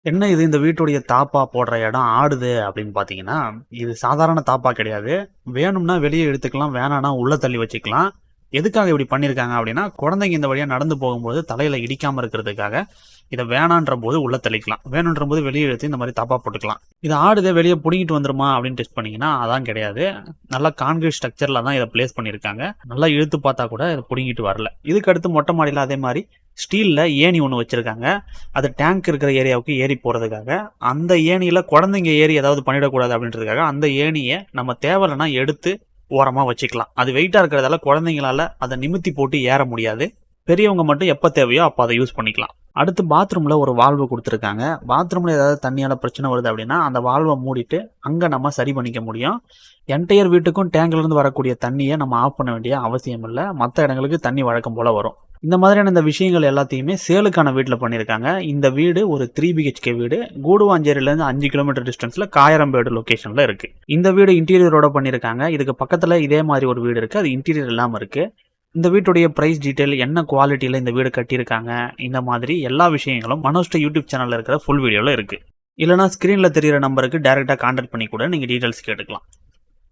என்ன இது இந்த வீட்டுடைய தாப்பா போடுற இடம் ஆடுது அப்படின்னு பார்த்தீங்கன்னா, இது சாதாரண தாப்பா கிடையாது. வேணும்னா வெளிய எடுத்துக்கலாம், வேணான்னா உள்ள தள்ளி வச்சுக்கலாம். எதுக்காக இப்படி பண்ணியிருக்காங்க அப்படின்னா, குழந்தைங்க இந்த வழியா நடந்து போகும்போது தலையில இடிக்காம இருக்கிறதுக்காக, இத வேணான்றபோது உள்ள தள்ளிக்கலாம். வேணுன்றபோது வெளிய எடுத்து இந்த மாரி தாப்பா போட்டுக்கலாம். இது ஆடுதே வெளிய புடுங்கிட்டு வந்துருமா அப்படின்னு டெஸ்ட் பண்ணீங்கன்னா, அதான் கிடையாது. நல்லா கான்கிரீட் ஸ்ட்ரக்சர்ல தான் இத பிளேஸ் பண்ணியிருக்காங்க. நல்லா இழுத்து பார்த்தா கூட இத புடுங்கிட்டு வரல. இதுக்கு அடுத்து மொட்டை மாடியில அதே மாரி ஸ்டீல்ல ஏணி ஒண்ணு வச்சிருக்காங்க. அது டேங்க் இருக்கிற ஏரியாவுக்கு ஏறி போறதுக்காக. அந்த ஏணியில குழந்தைங்க ஏறி ஏதாவது பண்ணிடக்கூடாது அப்படின்றதுக்காக, அந்த ஏணிய நம்ம தேவையில்லனா எடுத்து ஓரமா வச்சுக்கலாம். அது வெயிட்டா இருக்கிறதால குழந்தைங்களால அத நிமித்தி போட்டு ஏற முடியாது. பெரியவங்க மட்டும் எப்ப தேவையோ அப்ப அத யூஸ் பண்ணிக்கலாம். அடுத்து பாத்ரூம்ல ஒரு வால்வு குடுத்துருக்காங்க. பாத்ரூம்ல ஏதாவது தண்ணியால பிரச்சனை வருது அப்படின்னா, அந்த வால்வ மூடிட்டு அங்க நம்ம சரி பண்ணிக்க முடியும். என்டையர் வீட்டுக்கும் டேங்க்ல இருந்து வரக்கூடிய தண்ணிய நம்ம ஆஃப் பண்ண வேண்டிய அவசியம் இல்ல. மத்த இடங்களுக்கு தண்ணி வழக்கம் போல வரும். இந்த மாதிரியான இந்த விஷயங்கள் எல்லாத்தையுமே சேலுக்கான வீட்ல பண்ணியிருக்காங்க. இந்த வீடு ஒரு 3 பிஹெச்கே வீடு. கூடுவாஞ்சேரியிலேருந்து 5 கிலோமீட்டர் டிஸ்டன்ஸ்ல காயரம்பேடு லொகேஷன்ல இருக்கு. இந்த வீடு இன்டீரியரோட பண்ணியிருக்காங்க. இதுக்கு பக்கத்துல இதே மாதிரி ஒரு வீடு இருக்கு. அது இன்டீரியர் இல்லாம இருக்கு. இந்த வீட்டுடைய பிரைஸ் டீடைல், என்ன குவாலிட்டியில இந்த வீடு கட்டியிருக்காங்க, இந்த மாதிரி எல்லா விஷயங்களும் மனோஸ்ட யூடியூப் சேனல்ல இருக்கிற ஃபுல் வீடியோல இருக்கு. இல்லனா ஸ்கிரீன்ல தெரியிற நம்பருக்கு டைரக்டா கான்டாக்ட் பண்ணி கூட நீங்க டீடைல்ஸ் கேட்டுக்கலாம்.